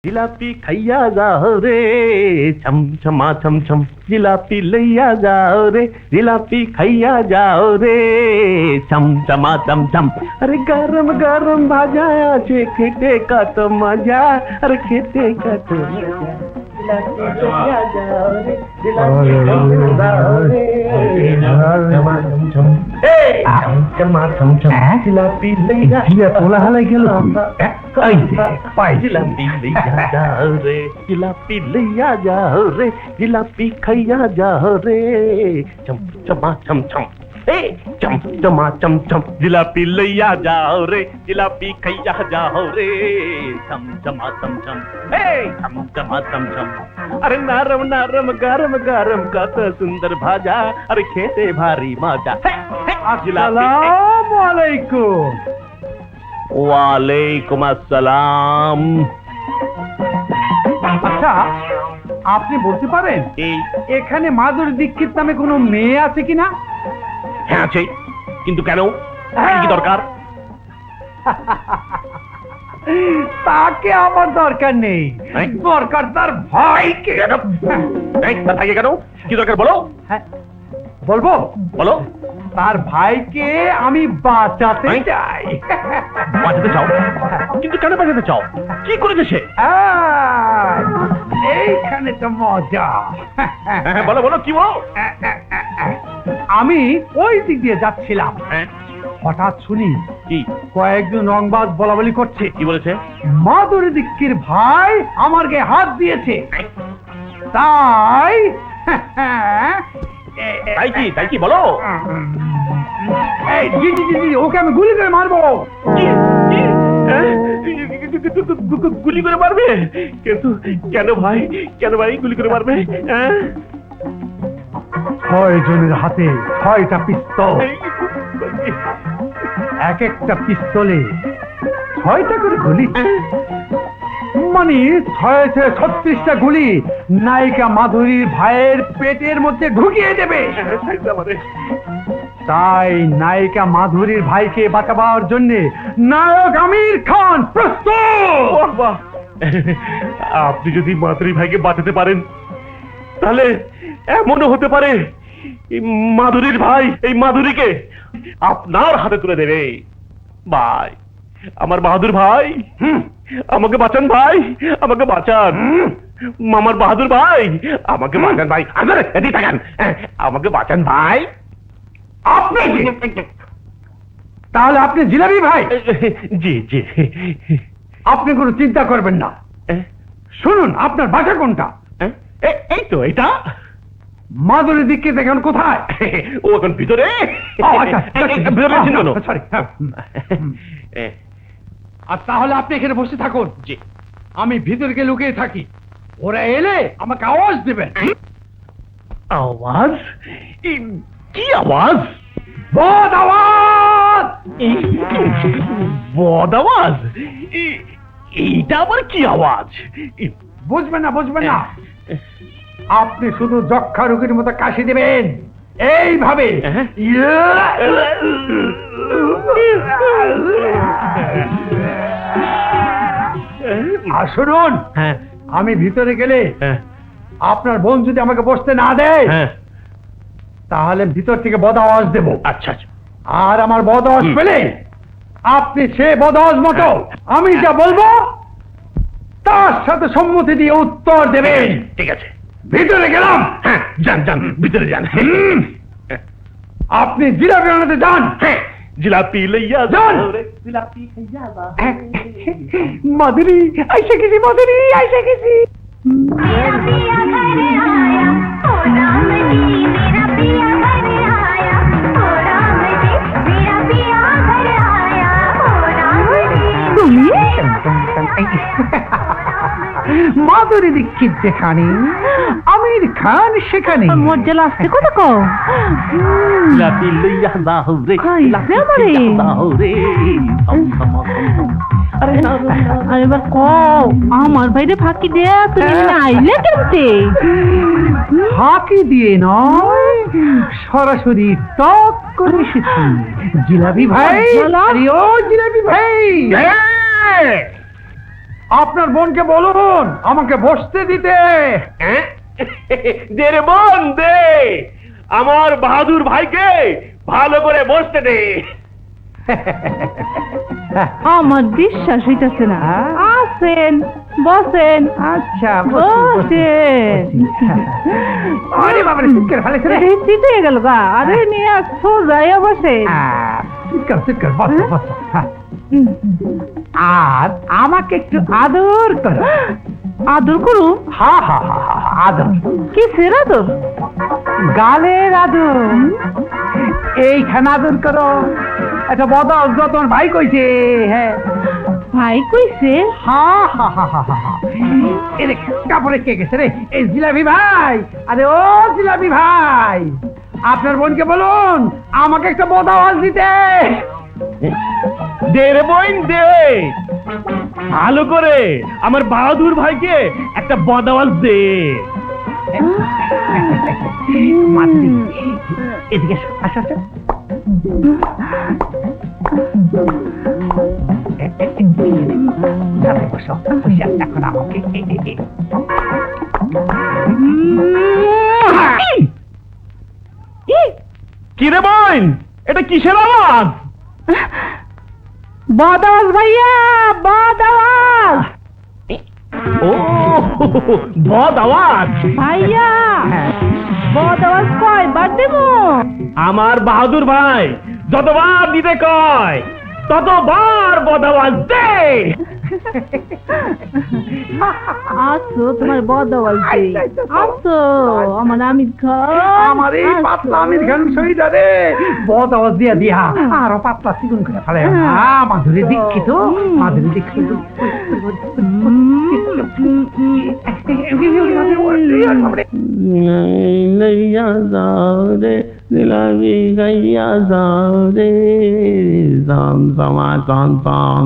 जिलापी खैया जाओ रे छम छमा छम छम जिलापी लैया जाओ रे जिलापी खैया जाओ रे छम छमा छम छम। अरे गरम गरम भाजा আছে খেতে কত মজা अरे খেতে কত মজা जिलापी खैया जाओ रे जिलापी खैया जाओ रे छमा छम छम ए छमा छम छम जिलापी लैया जिया তোলা হালাই গেল এই পাই जिलापी लैया जाओ रे जिलापी लैया जाओ रे जिलापी खैया जाओ रे चम चमा चम चम ए चम चमा चम चम जिलापी लैया जाओ रे जिलापी खैया जाओ रे चम चमा चम चम ए चम चमा चम चम। अरे नरम नरम गरम गरम कत सुंदर भाजा अरे खेते भारी मजा। अस्सलामु अलैकुम। वालेकुम अस्सलाम। আচ্ছা আপনি বলতে পারেন এখানে মাধুরী দীক্ষিত নামে কোনো মেয়ে আছে কিনা? হ্যাঁ আছে, কিন্তু কেন, কি দরকার? তাকে আমার দরকার নেই, দরকার তার ভাইকে। থাকে কেন, কি দরকার বলো? বলবো বলো। তার ভাইকে আমি বাঁচাতে চাই। বাঁচাতে চাও? কিন্তু কেন বাঁচাতে চাও, কি করেছে সে? এইখানে তো মজা। বলো বলো, কি বলো? আমি ওই দিক দিয়ে যাচ্ছিলাম, হঠাৎ শুনি কি কয়েকজন রংবাজ বলাবলি করছে। কি বলেছে? মাধুরী দীক্ষির ভাই আমার গায়ে হাত দিয়েছে, তাই তাই কি বলো? জি জি জি, ওকে আমি গুলি করে মারবো। গুলি করে মারবে? কিন্তু কেন ভাই, কেন ভাই গুলি করে মারবে? 6 জনের হাতে 6টা পিস্তল, এক একটা পিস্তলে 6টা করে গুলি, মানে 636টা গুলি নায়িকা মাধুরীর ভাইয়ের পেটের মধ্যে ঢুকিয়ে দেবে। তাই নায়িকা মাধুরীর ভাইকে বাঁচাবার জন্য নায়ক আমির খান প্রস্তুত। আপনি যদি মাধুরী ভাইকে বাঁচাতে পারেন তাহলে এমনও হতে পারে মাধুরীর ভাই এই মাধুরীকে আপনার হাতে তুলে দেবে। ভাই, আমার বাহাদুর ভাই, আমাকে বাঁচান ভাই, আমাকে বাঁচান। আমার বাহাদুর ভাই, আমাকে বাঁচান ভাই, আমাকে বাঁচান ভাই। আপনি তাহলে আপনি জিলাপি ভাই? জি জি। আপনি কোনো চিন্তা করবেন না, শুনুন আপনার বাসা কোনটা? এই তো এটা। মাধুরী দীক্ষিত এখন কোথায়? ও এখন ভিতরে। আর তাহলে আপনি এখানে বসে থাকুন, জি আমি ভিতরকে লুকিয়ে থাকি, ওরা এলে আমাকে আওয়াজ দেবেন। আওয়াজ? কি আওয়াজ? বদ আওয়াজ। বদ আওয়াজ? এইটা আবার কি আওয়াজ? বুঝবেন না, বুঝবেন না, আপনি শুধু যক্ষা রোগীর মতো কাশি দেবেন এইভাবে। আর শুনুন, আমি ভিতরে গেলে আপনার বোন যদি আমাকে বসতে না দেয় তাহলে ভিতর থেকে বদ আওয়াজ দেব। আচ্ছা আচ্ছা। আর আমার বদ আওয়াজ পেলে আপনি সে বদ আওয়াজ মতো আমি যা বলবো তার সাথে সম্মতি দিয়ে উত্তর দেবেন। ঠিক আছে, ভিতরে গেলাম। হ্যাঁ, যান যান, ভিতরে যান। আপনি জিলাপি আনাতে যান। জিলাপি লইয়া যান। জিলাপি খাইয়া যা। মাধুরী আইসা গেছি, মাধুরী আইসা গেছি। মাধুরী দীক্ষিত যেখানে, আমির খান সেখানে। মজ্জা লাগছে কত কও? জিলাপি লইয়া যাও রে, জিলাপি যাও রে। আরে এবার কও, আমার ভাইরে ফাঁকি দেয়া তুমি আইলে কেমতে? ফাঁকি দিয়ে নয়, সরাসরি টক করে এসেছি। জিলাপি ভাই, আরে ও জিলাপি ভাই, আপনার বোনকে বলুন আমাকে বসতে দিতে। দে রে বোন দে, আমার বাহাদুর ভাইকে ভালো করে বসতে দে। আমার বিশ্বাস হইতেছে না। হ্যাঁ? আসেন, বসেন। আচ্ছা বসেন। আরে বাবারে, চিৎকার ফেলেছে রে। চিটে গেল গা। আরে নিয়ে সোজাই বসেন। চিৎকার চিৎকার, বসো বসো। আর আমাকে একটু আদর করো। আদর করু? হা হা হা হা, আদর। কিসের আদর? গালের আদর। এইখানে আদর করো। এটা বদল তোমার ভাই কইছে। হ্যাঁ, ভাই কইছে? হা হা হা হা হা। এরে কাপড়ে কে গেছে রে? এই জিলাপি ভাই, আরে ও জিলাপি ভাই, আপনার বোনকে বলুন আমাকে একটা বদাওয়াজ দিতে। দে রে বোন দে, ভালো করে আমার বাহাদুর ভাইকে একটা বদাওয়াজ দে। মাতৃ, এদিকে এসো, আসো আসো। সাথে বসো, বসে এখন আমাকে কি রে বোন, এটা কিসের আওয়াজ? বদাওয়াজ ভাইয়া, বদাওয়াজ ও বদাওয়াজ। ভাইয়া, বদাওয়াজ কয়বার দেব? আমার বাহাদুর ভাই যতবার দিতে কয় ততবার বদাওয়াজ দে। আসো, তোমার বদাওয়াজ দেই। আসো, আমার আমির খান। আমার এই পাতলা আমির খান শহীদ রে বদাওয়াজ দিয়া দিয়া আরো পাতলা চিকন করে ফেলে। মাধুরী দীক্ষিত, মাধুরী দীক্ষিত। লইয়া যাও রে জিলাপি খাইয়া যাও রে, সাম সামা সাম সাম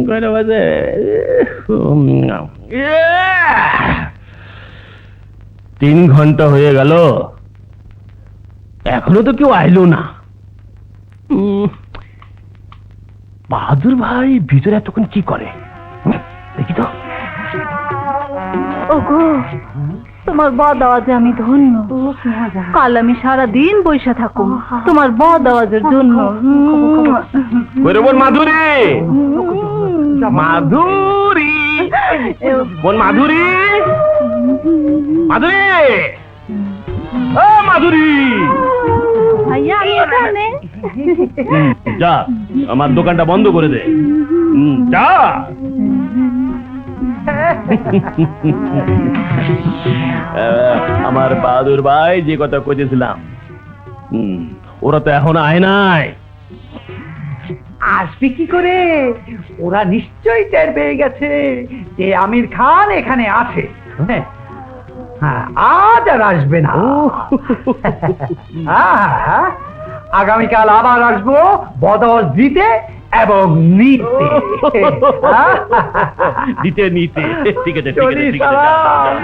করে বাজে। 3 ঘন্টা হয়ে গেল, এখনো তো কেউ আইলো না। বাহাদুর ভাই ভিতরে এতক্ষণ কি করে দেখি তো। ওগো, তোমার বদাওয়াজে আমি ধন্য। কাল আমি সারাদিন বইসা থাকুম তোমার বদাওয়াজের জন্য। ওরে বোন মাধুরী, মাধুরী, বোন মাধুরী, মাধুরী, ও মাধুরী। ভাইয়া, আমি এখানে। যা আমার দোকানটা বন্ধ করে দে, যা। আমার বাহাদুর ভাই যে কথা কইতেছিলাম, ওরা তো এখন আয় নাই। আসবে কি করে? ওরা নিশ্চয়ই টের পেয়ে গেছে যে আমির খান এখানে আছে। হ্যাঁ, আজ আর আসবে না। হ্যাঁ, আগামীকাল আবার আসবো বদল দিতে এবং নিতে। দিতে নিতে, ঠিক আছে ঠিক আছে চলি ঠিক আছে। সালাম।